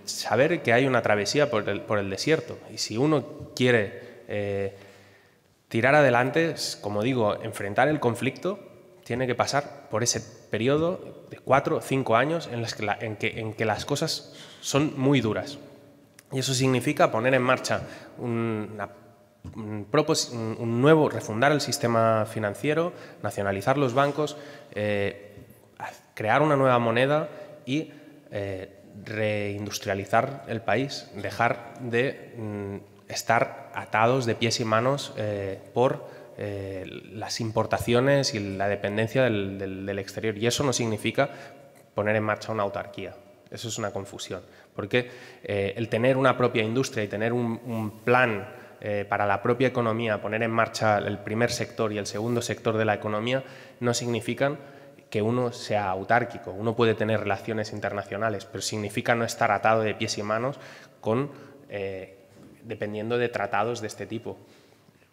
saber que hay una travesía por el desierto. Y si uno quiere tirar adelante, como digo, enfrentar el conflicto, tiene que pasar por ese periodo de 4 o 5 años en que las cosas son muy duras. Y eso significa poner en marcha refundar el sistema financiero, nacionalizar los bancos, crear una nueva moneda y reindustrializar el país, dejar de estar atados de pies y manos por las importaciones y la dependencia del exterior. Y eso no significa poner en marcha una autarquía. Eso es una confusión. Porque el tener una propia industria y tener un plan para la propia economía, poner en marcha el primer sector y el segundo sector de la economía, no significan que uno sea autárquico. Uno puede tener relaciones internacionales, pero significa no estar atado de pies y manos dependiendo de tratados de este tipo.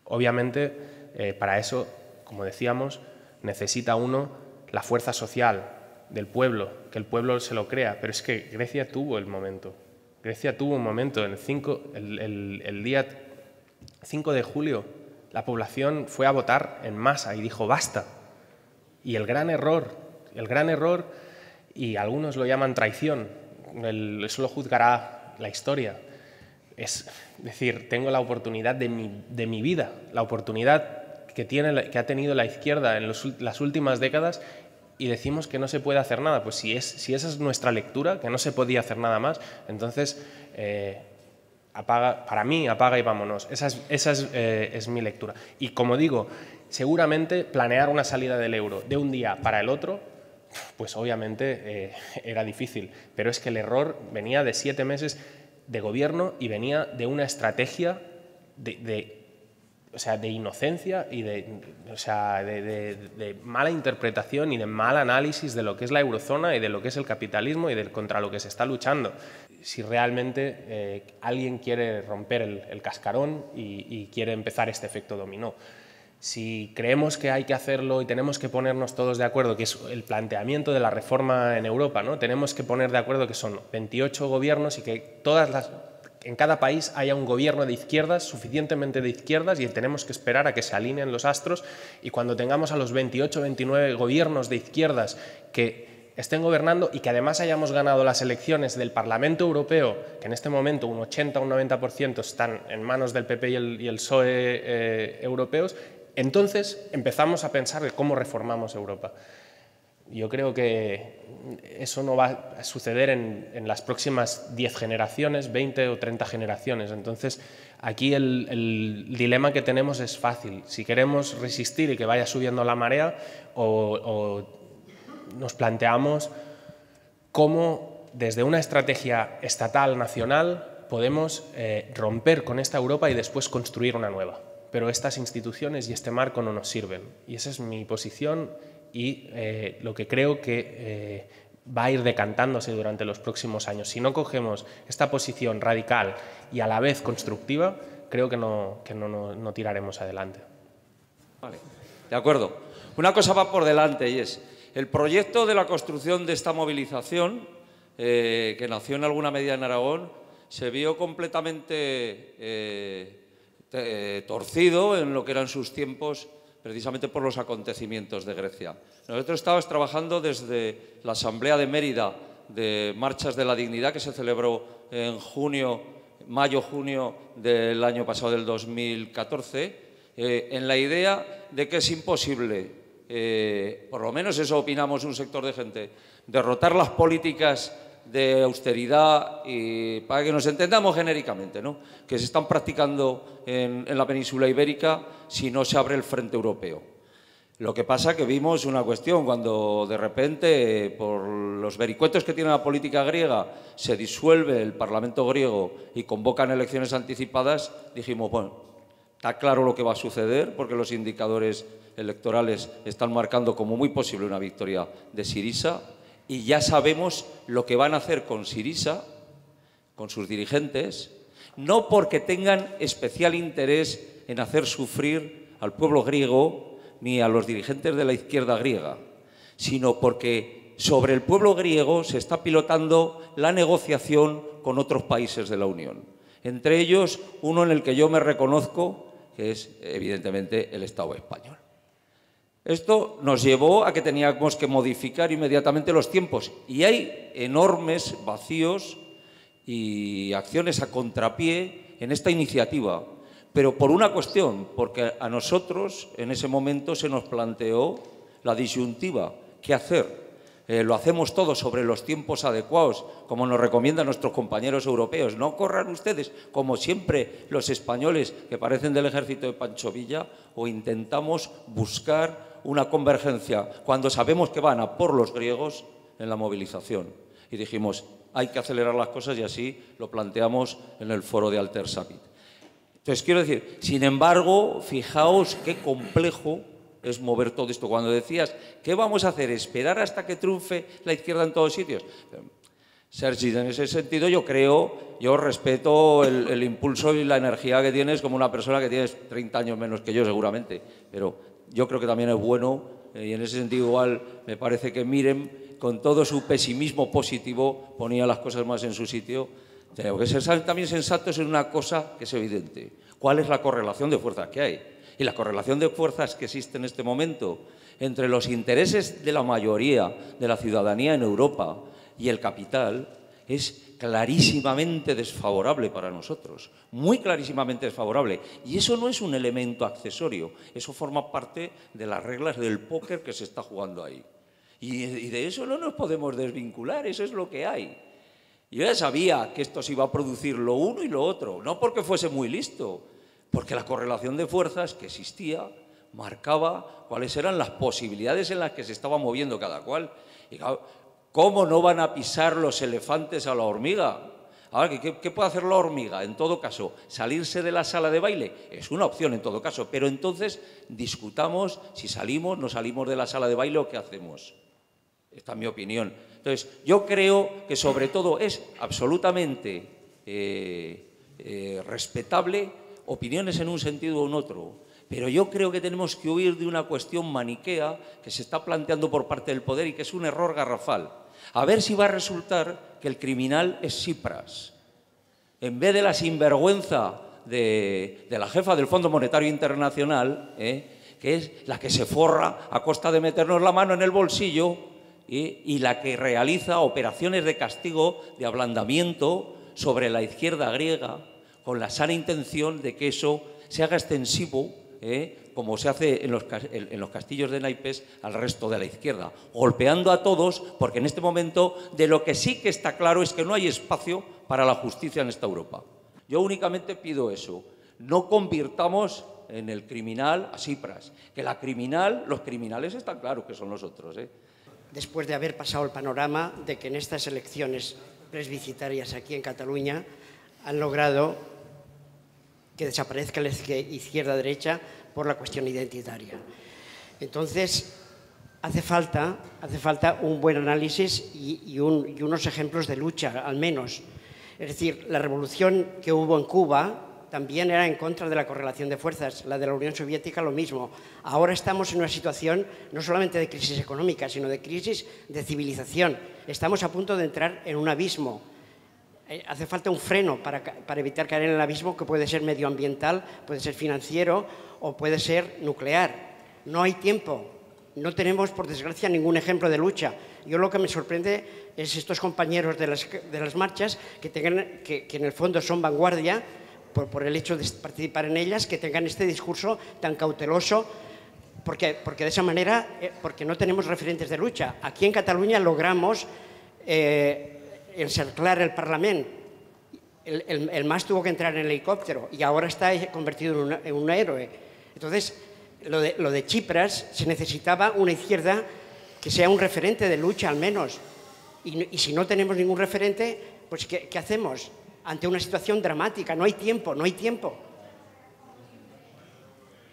Obviamente, para eso, como decíamos, necesita uno la fuerza social del pueblo, que el pueblo se lo crea, pero es que Grecia tuvo el momento. Grecia tuvo un momento, el día 5 de julio, la población fue a votar en masa y dijo basta. Y el gran error, y algunos lo llaman traición, eso lo juzgará la historia, es decir, tengo la oportunidad de mi vida, la oportunidad que ha tenido la izquierda en las últimas décadas, y decimos que no se puede hacer nada. Pues si esa es nuestra lectura, que no se podía hacer nada más, entonces para mí apaga y vámonos. Esa es mi lectura. Y como digo, seguramente planear una salida del euro de un día para el otro, pues obviamente era difícil, pero es que el error venía de 7 meses de gobierno y venía de una estrategia de inocencia y de mala interpretación y de mal análisis de lo que es la eurozona y de lo que es el capitalismo y contra lo que se está luchando. Si realmente alguien quiere romper el cascarón y quiere empezar este efecto dominó. Si creemos que hay que hacerlo y tenemos que ponernos todos de acuerdo, que es el planteamiento de la reforma en Europa, ¿no? Tenemos que poner de acuerdo que son 28 gobiernos y que en cada país haya un gobierno de izquierdas, suficientemente de izquierdas, y tenemos que esperar a que se alineen los astros, y cuando tengamos a los 28 o 29 gobiernos de izquierdas que estén gobernando y que además hayamos ganado las elecciones del Parlamento Europeo, que en este momento un 80 o un 90% están en manos del PP y el PSOE europeos, entonces empezamos a pensar de cómo reformamos Europa. Yo creo que eso no va a suceder en las próximas 10 generaciones, 20 o 30 generaciones. Entonces, aquí el dilema que tenemos es fácil. Si queremos resistir y que vaya subiendo la marea, o nos planteamos cómo, desde una estrategia estatal, nacional, podemos romper con esta Europa y después construir una nueva. Pero estas instituciones y este marco no nos sirven. Y esa es mi posición y lo que creo que va a ir decantándose durante los próximos años. Si no cogemos esta posición radical y a la vez constructiva, creo que no tiraremos adelante. Vale, de acuerdo. Una cosa va por delante y es el proyecto de la construcción de esta movilización, que nació en alguna medida en Aragón, se vio completamente torcido en lo que eran sus tiempos, precisamente por los acontecimientos de Grecia. Nosotros estábamos trabajando desde la Asamblea de Mérida de Marchas de la Dignidad, que se celebró en mayo-junio del año pasado, del 2014, en la idea de que es imposible, por lo menos eso opinamos un sector de gente, derrotar las políticas de austeridad, y para que nos entendamos genéricamente, ¿no?, que se están practicando en la península ibérica si no se abre el frente europeo. Lo que pasa que vimos una cuestión, cuando de repente, por los vericuetos que tiene la política griega, se disuelve el Parlamento griego y convocan elecciones anticipadas, dijimos, bueno, está claro lo que va a suceder, porque los indicadores electorales están marcando como muy posible una victoria de Syriza. Y ya sabemos lo que van a hacer con Syriza, con sus dirigentes, no porque tengan especial interés en hacer sufrir al pueblo griego ni a los dirigentes de la izquierda griega, sino porque sobre el pueblo griego se está pilotando la negociación con otros países de la Unión. Entre ellos, uno en el que yo me reconozco, que es evidentemente el Estado español. Esto nos llevó a que teníamos que modificar inmediatamente los tiempos y hay enormes vacíos y acciones a contrapié en esta iniciativa, pero por una cuestión, porque a nosotros en ese momento se nos planteó la disyuntiva, ¿qué hacer? Lo hacemos todo sobre los tiempos adecuados, como nos recomiendan nuestros compañeros europeos. No corran ustedes, como siempre los españoles que parecen del ejército de Pancho Villa, o intentamos buscar una convergencia cuando sabemos que van a por los griegos en la movilización. Y dijimos, hay que acelerar las cosas y así lo planteamos en el foro de Alter Summit. Entonces, quiero decir, sin embargo, fijaos qué complejo es mover todo esto. Cuando decías, ¿qué vamos a hacer? ¿Esperar hasta que triunfe la izquierda en todos sitios? Sergi, en ese sentido yo respeto el impulso y la energía que tienes como una persona que tienes 30 años menos que yo seguramente, pero yo creo que también es bueno y en ese sentido igual me parece que Miren con todo su pesimismo positivo ponía las cosas más en su sitio. Tenemos que ser también sensatos en una cosa que es evidente. ¿Cuál es la correlación de fuerzas que hay? Y la correlación de fuerzas que existe en este momento entre los intereses de la mayoría de la ciudadanía en Europa y el capital es clarísimamente desfavorable para nosotros, muy clarísimamente desfavorable. Y eso no es un elemento accesorio, eso forma parte de las reglas del póker que se está jugando ahí. Y de eso no nos podemos desvincular, eso es lo que hay. Yo ya sabía que esto se iba a producir lo uno y lo otro, no porque fuese muy listo, porque la correlación de fuerzas que existía marcaba cuáles eran las posibilidades en las que se estaba moviendo cada cual. Y claro, ¿cómo no van a pisar los elefantes a la hormiga? Ahora, ¿qué puede hacer la hormiga? En todo caso, salirse de la sala de baile es una opción en todo caso, pero entonces discutamos si salimos, no salimos de la sala de baile o qué hacemos. Esta es mi opinión. Entonces, yo creo que sobre todo es absolutamente respetable opiniones en un sentido o en otro, pero yo creo que tenemos que huir de una cuestión maniquea que se está planteando por parte del poder y que es un error garrafal. A ver si va a resultar que el criminal es Tsipras. En vez de la sinvergüenza de la jefa del Fondo Monetario Internacional, que es la que se forra a costa de meternos la mano en el bolsillo y la que realiza operaciones de castigo, de ablandamiento sobre la izquierda griega, con la sana intención de que eso se haga extensivo, como se hace en los castillos de naipes, al resto de la izquierda, golpeando a todos, porque en este momento de lo que sí que está claro es que no hay espacio para la justicia en esta Europa. Yo únicamente pido eso, no convirtamos en el criminal a Tsipras, que los criminales están claros que son los otros. Después de haber pasado el panorama de que en estas elecciones plebiscitarias aquí en Cataluña han logrado que desaparezca la izquierda-derecha por la cuestión identitaria. Entonces, hace falta un buen análisis y unos ejemplos de lucha, al menos. Es decir, la revolución que hubo en Cuba también era en contra de la correlación de fuerzas, la de la Unión Soviética lo mismo. Ahora estamos en una situación no solamente de crisis económica, sino de crisis de civilización. Estamos a punto de entrar en un abismo. Hace falta un freno para evitar caer en el abismo, que puede ser medioambiental, puede ser financiero o puede ser nuclear. No hay tiempo, no tenemos, por desgracia, ningún ejemplo de lucha. Yo lo que me sorprende es estos compañeros de las marchas que en el fondo son vanguardia por el hecho de participar en ellas, que tengan este discurso tan cauteloso, porque de esa manera, porque no tenemos referentes de lucha. Aquí en Cataluña logramos encerclar el Parlamento. El MAS tuvo que entrar en el helicóptero y ahora está convertido en un héroe. Entonces, lo de Tsipras, se necesitaba una izquierda que sea un referente de lucha al menos. Y si no tenemos ningún referente, pues ¿qué hacemos? Ante una situación dramática, no hay tiempo.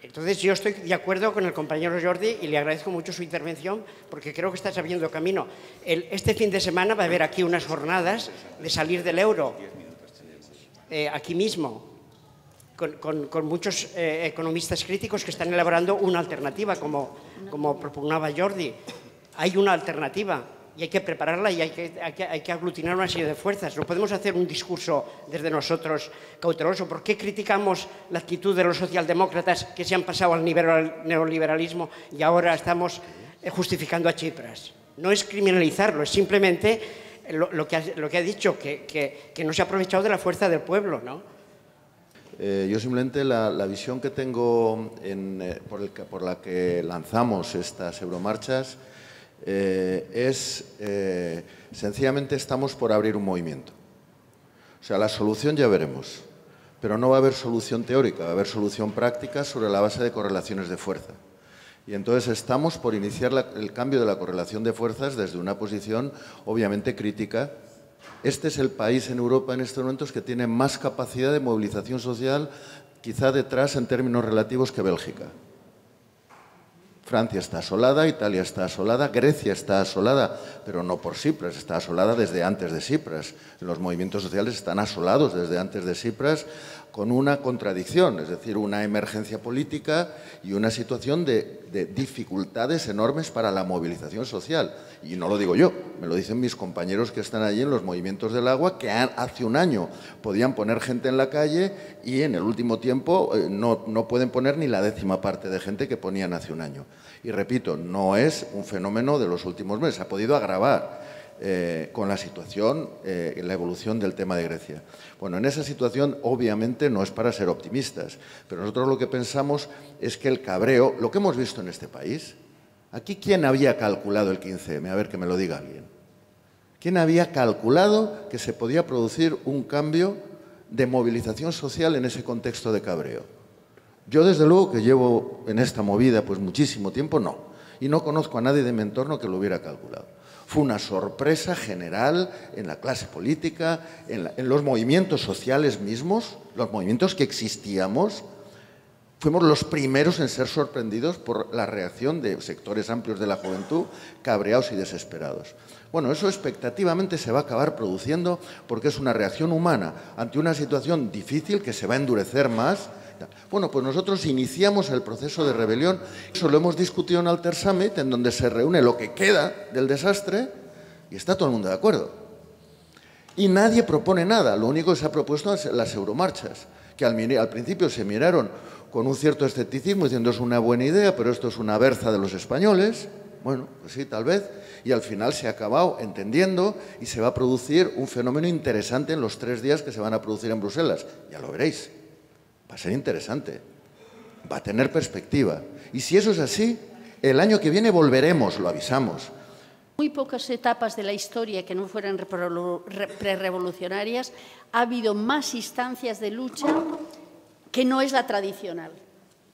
Entonces yo estoy de acuerdo con el compañero Jordi y le agradezco mucho su intervención porque creo que está sabiendo camino. Este fin de semana va a haber aquí unas jornadas de salir del euro, aquí mismo, con muchos economistas críticos que están elaborando una alternativa, como propugnaba Jordi. Hay una alternativa y hay que prepararla y hay que aglutinar una serie de fuerzas. No podemos hacer un discurso desde nosotros cauteloso. ¿Por qué criticamos la actitud de los socialdemócratas que se han pasado al neoliberalismo y ahora estamos justificando a Tsipras? No es criminalizarlo, es simplemente lo que ha dicho, que no se ha aprovechado de la fuerza del pueblo, ¿no? Yo simplemente la visión que tengo por la que lanzamos estas Euromarchas sencillamente estamos por abrir un movimiento. O sea, la solución ya veremos, pero no va a haber solución teórica, va a haber solución práctica sobre la base de correlaciones de fuerza. Y entonces estamos por iniciar el cambio de la correlación de fuerzas desde una posición obviamente crítica. Este es el país en Europa en estos momentos que tiene más capacidad de movilización social, quizá detrás en términos relativos, que Bélgica. Francia está asolada, Italia está asolada, Grecia está asolada, pero no por Tsipras, está asolada desde antes de Tsipras. Los movimientos sociales están asolados desde antes de Tsipras, con una contradicción, es decir, una emergencia política y una situación de dificultades enormes para la movilización social. Y no lo digo yo, me lo dicen mis compañeros que están allí en los movimientos del agua, que hace un año podían poner gente en la calle y en el último tiempo no pueden poner ni la 10ª parte de gente que ponían hace un año. Y repito, no es un fenómeno de los últimos meses, ha podido agravar con la situación, la evolución del tema de Grecia. Bueno, en esa situación obviamente no es para ser optimistas, pero nosotros lo que pensamos es que el cabreo, lo que hemos visto en este país, aquí ¿quién había calculado el 15M? A ver, que me lo diga alguien. ¿Quién había calculado que se podía producir un cambio de movilización social en ese contexto de cabreo? Yo, desde luego, que llevo en esta movida pues muchísimo tiempo, no. Y no conozco a nadie de mi entorno que lo hubiera calculado. Fue una sorpresa general en la clase política, en los movimientos sociales mismos, los movimientos que existíamos. Fuimos los primeros en ser sorprendidos por la reacción de sectores amplios de la juventud, cabreados y desesperados. Bueno, eso expectativamente se va a acabar produciendo porque es una reacción humana ante una situación difícil que se va a endurecer más. Bueno, pues nosotros iniciamos el proceso de rebelión. Eso lo hemos discutido en Alter Summit, en donde se reúne lo que queda del desastre y está todo el mundo de acuerdo. Y nadie propone nada. Lo único que se ha propuesto es las Euromarchas, que al principio se miraron con un cierto escepticismo, diciendo es una buena idea, pero esto es una berza de los españoles. Bueno, pues sí, tal vez. Y al final se ha acabado entendiendo y se va a producir un fenómeno interesante en los 3 días que se van a producir en Bruselas. Ya lo veréis. Va a ser interesante, va a tener perspectiva. Y si eso es así, el año que viene volveremos, lo avisamos. Muy pocas etapas de la historia que no fueran prerevolucionarias ha habido más instancias de lucha que no es la tradicional.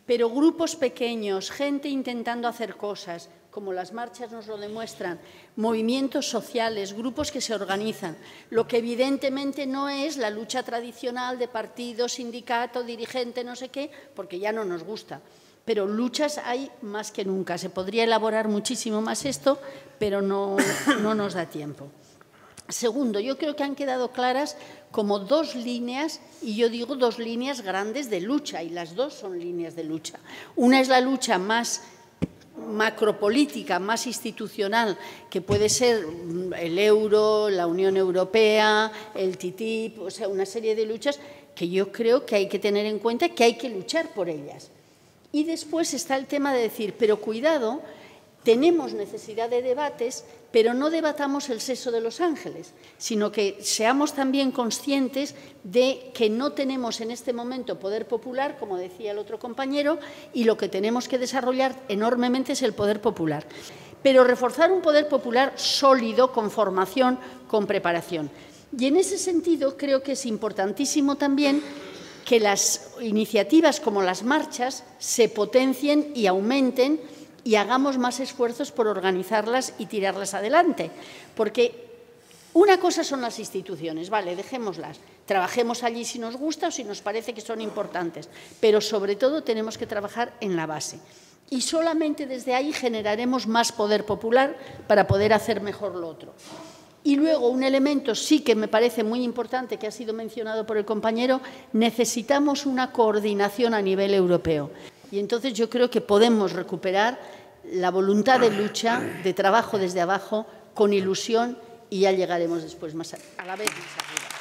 Pero grupos pequeños, gente intentando hacer cosas, como las marchas nos lo demuestran, movimientos sociales, grupos que se organizan, lo que evidentemente no es la lucha tradicional de partido, sindicato, dirigente, no sé qué, porque ya no nos gusta. Pero luchas hay más que nunca. Se podría elaborar muchísimo más esto, pero no nos da tiempo. Segundo, yo creo que han quedado claras como 2 líneas, y yo digo 2 líneas grandes de lucha, y las 2 son líneas de lucha. Una es la lucha más macropolítica, más institucional, que puede ser el euro, la Unión Europea, el TTIP, o sea, una serie de luchas que yo creo que hay que tener en cuenta, que hay que luchar por ellas. Y después está el tema de decir, pero cuidado, tenemos necesidad de debates, pero no debatamos el seso de los ángeles, sino que seamos también conscientes de que no tenemos en este momento poder popular, como decía el otro compañero, y lo que tenemos que desarrollar enormemente es el poder popular. Pero reforzar un poder popular sólido, con formación, con preparación. Y en ese sentido creo que es importantísimo también que las iniciativas como las marchas se potencien y aumenten y hagamos más esfuerzos por organizarlas y tirarlas adelante. Porque una cosa son las instituciones, vale, dejémoslas, trabajemos allí si nos gusta o si nos parece que son importantes, pero sobre todo tenemos que trabajar en la base. Y solamente desde ahí generaremos más poder popular para poder hacer mejor lo otro. Y luego un elemento sí que me parece muy importante, que ha sido mencionado por el compañero, necesitamos una coordinación a nivel europeo. Y entonces yo creo que podemos recuperar la voluntad de lucha, de trabajo desde abajo, con ilusión y ya llegaremos después más a la vez más arriba.